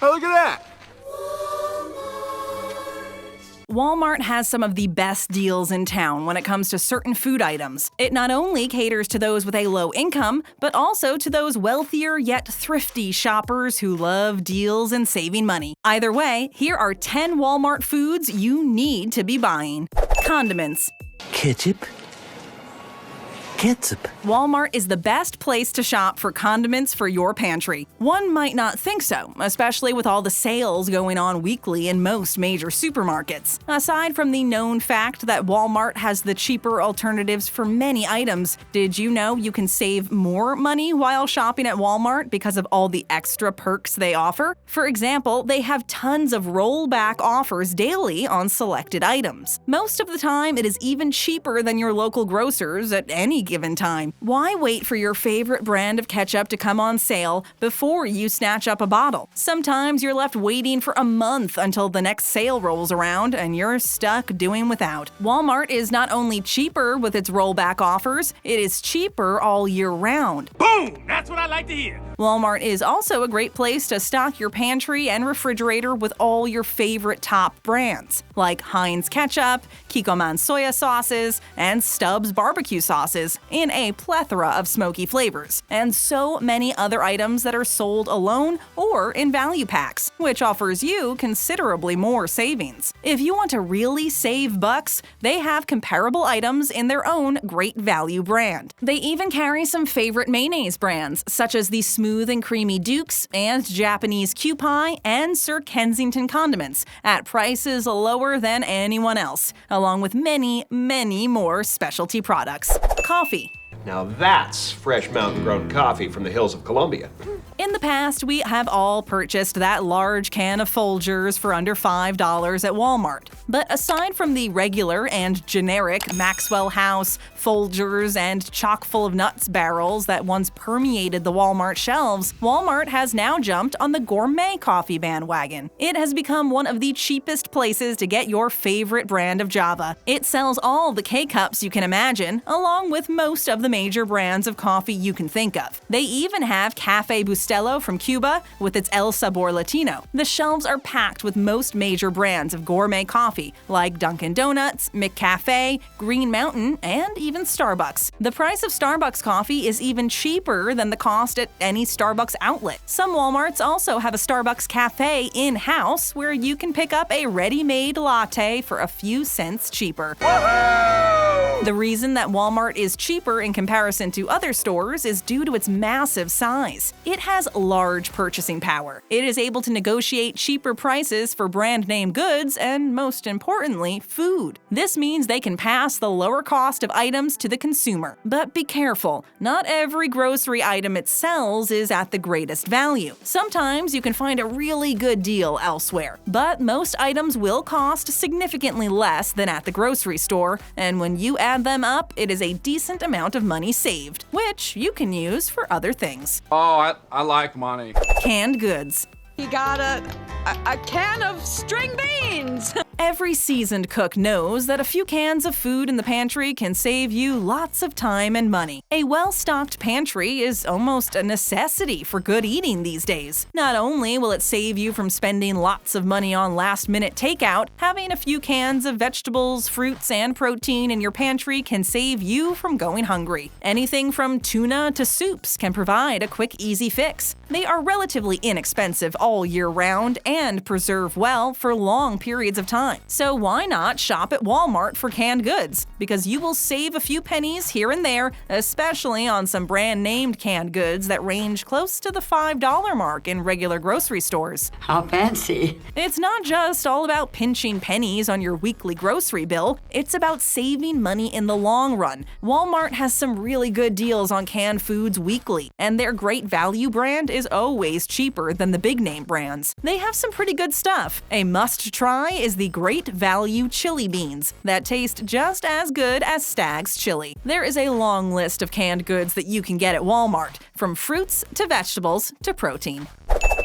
Oh, look at that! Walmart has some of the best deals in town when it comes to certain food items. It not only caters to those with a low income, but also to those wealthier yet thrifty shoppers who love deals and saving money. Either way, here are 10 Walmart foods you need to be buying. Condiments. Ketchup. Walmart is the best place to shop for condiments for your pantry. One might not think so, especially with all the sales going on weekly in most major supermarkets. Aside from the known fact that Walmart has the cheaper alternatives for many items, did you know you can save more money while shopping at Walmart because of all the extra perks they offer? For example, they have tons of rollback offers daily on selected items. Most of the time, it is even cheaper than your local grocers at any given time. Why wait for your favorite brand of ketchup to come on sale before you snatch up a bottle? Sometimes you're left waiting for a month until the next sale rolls around and you're stuck doing without. Walmart is not only cheaper with its rollback offers, it is cheaper all year round. Boom! That's what I like to hear. Walmart is also a great place to stock your pantry and refrigerator with all your favorite top brands, like Heinz ketchup, Kikkoman soya sauces, and Stubbs barbecue sauces, in a plethora of smoky flavors, and so many other items that are sold alone or in value packs, which offers you considerably more savings. If you want to really save bucks, they have comparable items in their own great value brand. They even carry some favorite mayonnaise brands, such as the Smooth and Creamy Dukes and Japanese Q Pie and Sir Kensington condiments, at prices lower than anyone else, along with many, many more specialty products. Coffee. Now that's fresh mountain-grown coffee from the hills of Colombia. In the past, we have all purchased that large can of Folgers for under $5 at Walmart. But aside from the regular and generic Maxwell House, Folgers, and chock-full of nuts barrels that once permeated the Walmart shelves, Walmart has now jumped on the gourmet coffee bandwagon. It has become one of the cheapest places to get your favorite brand of Java. It sells all the K-Cups you can imagine, along with most of the major brands of coffee you can think of. They even have Café Bustelo from Cuba with its El Sabor Latino. The shelves are packed with most major brands of gourmet coffee, like Dunkin' Donuts, McCafe, Green Mountain, and even Starbucks. The price of Starbucks coffee is even cheaper than the cost at any Starbucks outlet. Some Walmarts also have a Starbucks cafe in-house where you can pick up a ready-made latte for a few cents cheaper. The reason that Walmart is cheaper in comparison to other stores is due to its massive size. It has large purchasing power. It is able to negotiate cheaper prices for brand name goods and, most importantly, food. This means they can pass the lower cost of items to the consumer. But be careful, not every grocery item it sells is at the greatest value. Sometimes you can find a really good deal elsewhere, but most items will cost significantly less than at the grocery store, and when you add them up, it is a decent amount of money saved, which you can use for other things. Oh, I like money. Canned goods. You got a can of string beans! Every seasoned cook knows that a few cans of food in the pantry can save you lots of time and money. A well-stocked pantry is almost a necessity for good eating these days. Not only will it save you from spending lots of money on last-minute takeout, having a few cans of vegetables, fruits, and protein in your pantry can save you from going hungry. Anything from tuna to soups can provide a quick, easy fix. They are relatively inexpensive all year round and preserve well for long periods of time. So why not shop at Walmart for canned goods? Because you will save a few pennies here and there, especially on some brand-named canned goods that range close to the $5 mark in regular grocery stores. How fancy. It's not just all about pinching pennies on your weekly grocery bill, it's about saving money in the long run. Walmart has some really good deals on canned foods weekly, and their great value brand is always cheaper than the big-name brands. They have some pretty good stuff. A must-try is the Great Value chili beans that taste just as good as Stag's chili. There is a long list of canned goods that you can get at Walmart, from fruits to vegetables to protein.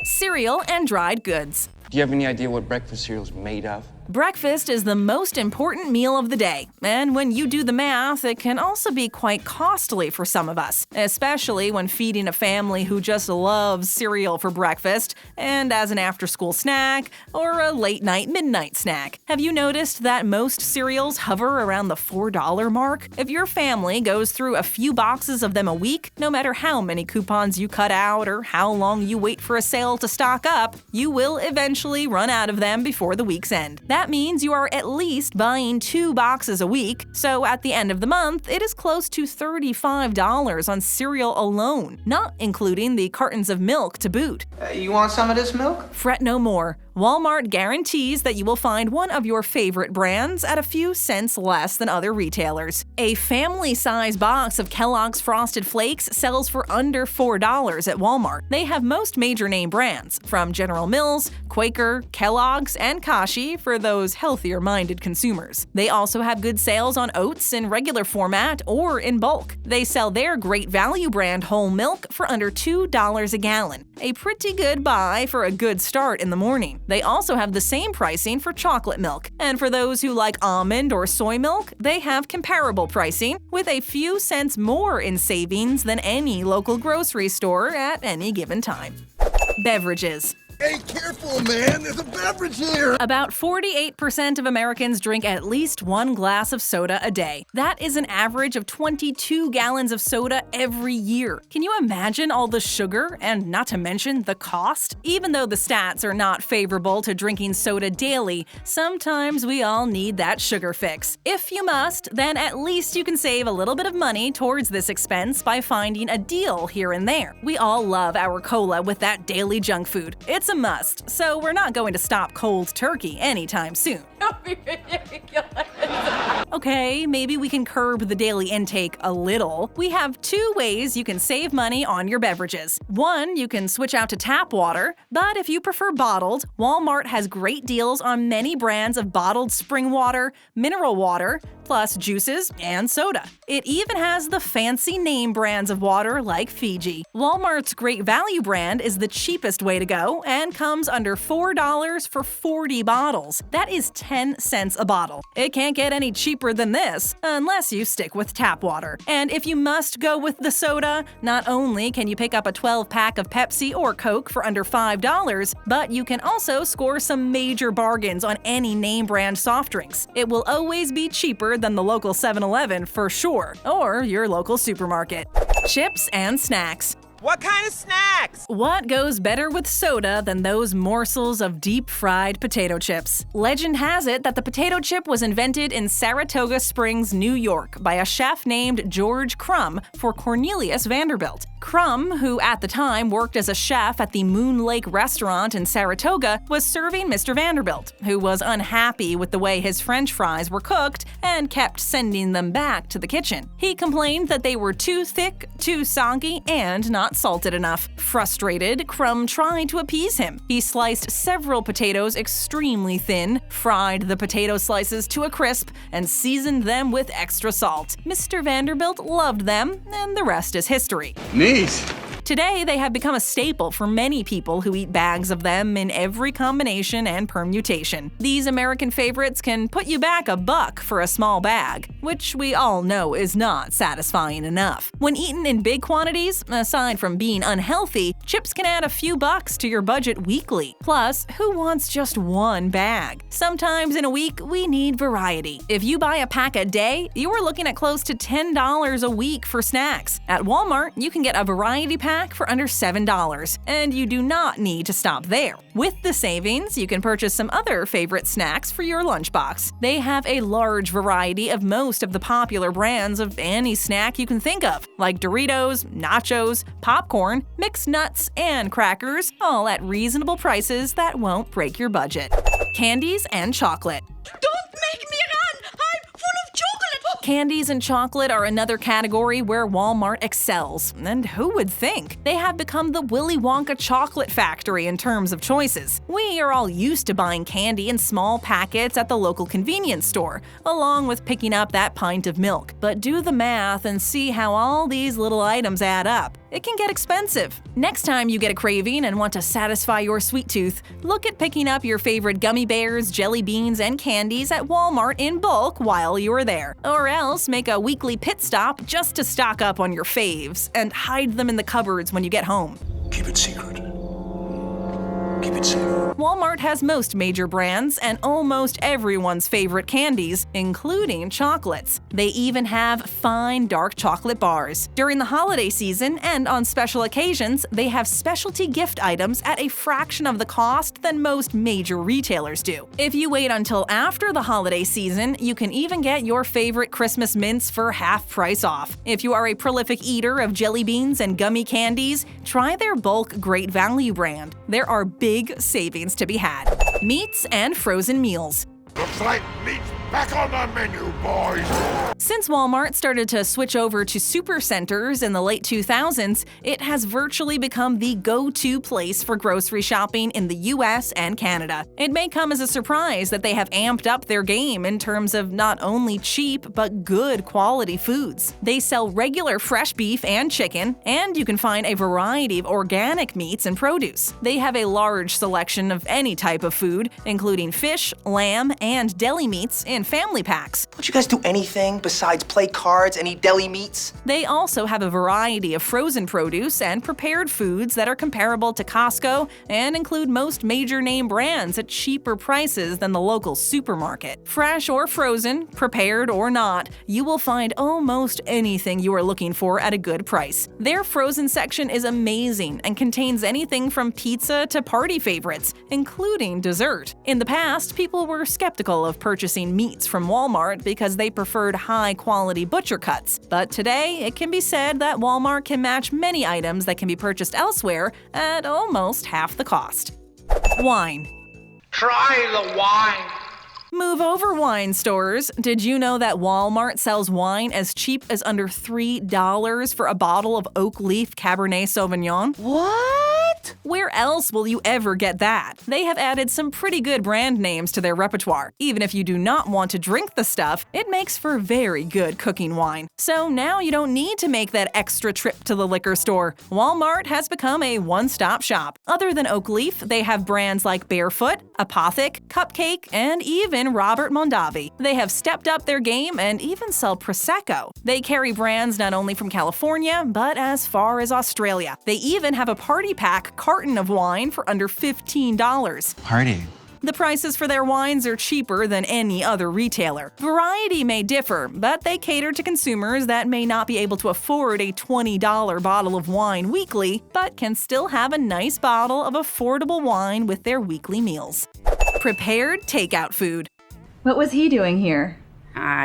Cereal and dried goods. Do you have any idea what breakfast cereal is made of? Breakfast is the most important meal of the day, and when you do the math, it can also be quite costly for some of us, especially when feeding a family who just loves cereal for breakfast and as an after-school snack or a late-night midnight snack. Have you noticed that most cereals hover around the $4 mark? If your family goes through a few boxes of them a week, no matter how many coupons you cut out or how long you wait for a sale to stock up, you will eventually run out of them before the week's end. That means you are at least buying 2 boxes a week, so at the end of the month, it is close to $35 on cereal alone, not including the cartons of milk to boot. You want some of this milk? Fret no more. Walmart guarantees that you will find one of your favorite brands at a few cents less than other retailers. A family-size box of Kellogg's Frosted Flakes sells for under $4 at Walmart. They have most major name brands, from General Mills, Quaker, Kellogg's, and Kashi for those healthier-minded consumers. They also have good sales on oats in regular format or in bulk. They sell their great value brand whole milk for under $2 a gallon. A pretty good buy for a good start in the morning. They also have the same pricing for chocolate milk. And for those who like almond or soy milk, they have comparable pricing, with a few cents more in savings than any local grocery store at any given time. Beverages. Hey, careful, man! There's a beverage here! About 48% of Americans drink at least 1 glass of soda a day. That is an average of 22 gallons of soda every year. Can you imagine all the sugar and not to mention the cost? Even though the stats are not favorable to drinking soda daily, sometimes we all need that sugar fix. If you must, then at least you can save a little bit of money towards this expense by finding a deal here and there. We all love our cola with that daily junk food. It's a must, so we're not going to stop cold turkey anytime soon. Don't be ridiculous. Okay, maybe we can curb the daily intake a little. We have 2 ways you can save money on your beverages. 1, you can switch out to tap water, but if you prefer bottled, Walmart has great deals on many brands of bottled spring water, mineral water, plus juices and soda. It even has the fancy name brands of water like Fiji. Walmart's Great Value brand is the cheapest way to go and comes under $4 for 40 bottles. That is 10 cents a bottle. It can't get any cheaper than this, unless you stick with tap water. And if you must go with the soda, not only can you pick up a 12-pack of Pepsi or Coke for under $5, but you can also score some major bargains on any name brand soft drinks. It will always be cheaper than the local 7-Eleven for sure, or your local supermarket. Chips and snacks. What kind of snacks? What goes better with soda than those morsels of deep-fried potato chips? Legend has it that the potato chip was invented in Saratoga Springs, New York, by a chef named George Crumb for Cornelius Vanderbilt. Crumb, who at the time worked as a chef at the Moon Lake restaurant in Saratoga, was serving Mr. Vanderbilt, who was unhappy with the way his French fries were cooked and kept sending them back to the kitchen. He complained that they were too thick, too soggy, and not salted enough. Frustrated, Crumb tried to appease him. He sliced several potatoes extremely thin, fried the potato slices to a crisp, and seasoned them with extra salt. Mr. Vanderbilt loved them, and the rest is history. Neat. Today, they have become a staple for many people who eat bags of them in every combination and permutation. These American favorites can put you back $1 for a small bag, which we all know is not satisfying enough. When eaten in big quantities, aside from being unhealthy, chips can add a few bucks to your budget weekly. Plus, who wants just 1 bag? Sometimes in a week, we need variety. If you buy a pack a day, you are looking at close to $10 a week for snacks. At Walmart, you can get a variety pack for under $7, and you do not need to stop there. With the savings, you can purchase some other favorite snacks for your lunchbox. They have a large variety of most of the popular brands of any snack you can think of, like Doritos, nachos, popcorn, mixed nuts, and crackers, all at reasonable prices that won't break your budget. Candies and Chocolate. Don't make me run! I'm full of chocolate! Candies and chocolate are another category where Walmart excels, and who would think? They have become the Willy Wonka chocolate factory in terms of choices. We are all used to buying candy in small packets at the local convenience store, along with picking up that pint of milk. But do the math and see how all these little items add up. it can get expensive. Next time you get a craving and want to satisfy your sweet tooth, look at picking up your favorite gummy bears, jelly beans, and candies at Walmart in bulk while you are there. Or else make a weekly pit stop just to stock up on your faves and hide them in the cupboards when you get home. Keep it secret. Keep it safe. Walmart has most major brands and almost everyone's favorite candies, including chocolates. They even have fine dark chocolate bars. During the holiday season and on special occasions, they have specialty gift items at a fraction of the cost than most major retailers do. If you wait until after the holiday season, you can even get your favorite Christmas mints for half price off. If you are a prolific eater of jelly beans and gummy candies, try their bulk Great Value brand. There are big savings to be had. Meats and frozen meals. Looks like meat's back on the menu, boys. Since Walmart started to switch over to supercenters in the late 2000s, it has virtually become the go-to place for grocery shopping in the US and Canada. It may come as a surprise that they have amped up their game in terms of not only cheap but good quality foods. They sell regular fresh beef and chicken, and you can find a variety of organic meats and produce. They have a large selection of any type of food, including fish, lamb, and deli meats in family packs. Don't you guys do anything besides play cards and eat deli meats? They also have a variety of frozen produce and prepared foods that are comparable to Costco and include most major name brands at cheaper prices than the local supermarket. Fresh or frozen, prepared or not, you will find almost anything you are looking for at a good price. Their frozen section is amazing and contains anything from pizza to party favorites, including dessert. In the past, people were skeptical of purchasing meats from Walmart because they preferred high-quality butcher cuts. But today, it can be said that Walmart can match many items that can be purchased elsewhere at almost half the cost. Wine. Try the wine. Move over, wine stores. Did you know that Walmart sells wine as cheap as under $3 for a bottle of oak leaf Cabernet Sauvignon? What? Where else will you ever get that? They have added some pretty good brand names to their repertoire. Even if you do not want to drink the stuff, it makes for very good cooking wine. So now you don't need to make that extra trip to the liquor store. Walmart has become a one-stop shop. Other than oak leaf, they have brands like Barefoot, Apothic, Cupcake, and even Robert Mondavi. They have stepped up their game and even sell Prosecco. They carry brands not only from California, but as far as Australia. They even have a party pack carton of wine for under $15. Party. The prices for their wines are cheaper than any other retailer. Variety may differ, but they cater to consumers that may not be able to afford a $20 bottle of wine weekly, but can still have a nice bottle of affordable wine with their weekly meals. Prepared takeout food. What was he doing here?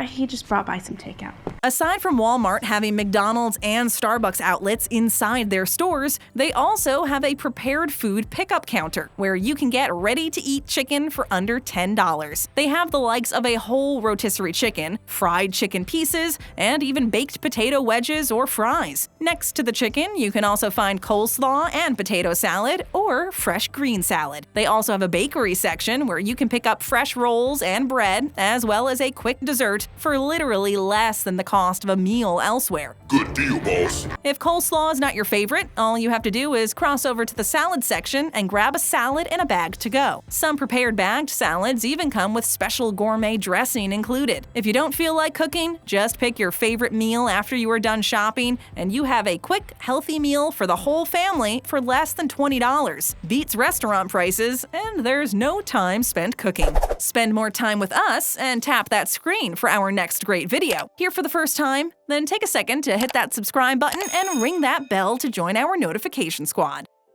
He just brought by some takeout. Aside from Walmart having McDonald's and Starbucks outlets inside their stores, they also have a prepared food pickup counter where you can get ready-to-eat chicken for under $10. They have the likes of a whole rotisserie chicken, fried chicken pieces, and even baked potato wedges or fries. Next to the chicken, you can also find coleslaw and potato salad or fresh green salad. They also have a bakery section where you can pick up fresh rolls and bread, as well as a quick dessert for literally less than the cost of a meal elsewhere. Good deal, boss. If coleslaw is not your favorite, all you have to do is cross over to the salad section and grab a salad in a bag to go. Some prepared bagged salads even come with special gourmet dressing included. If you don't feel like cooking, just pick your favorite meal after you are done shopping, and you have a quick, healthy meal for the whole family for less than $20. Beats restaurant prices, and there's no time spent cooking. Spend more time with us and tap that screen for our next great video. Here for the first time? Then take a second to hit that subscribe button and ring that bell to join our notification squad.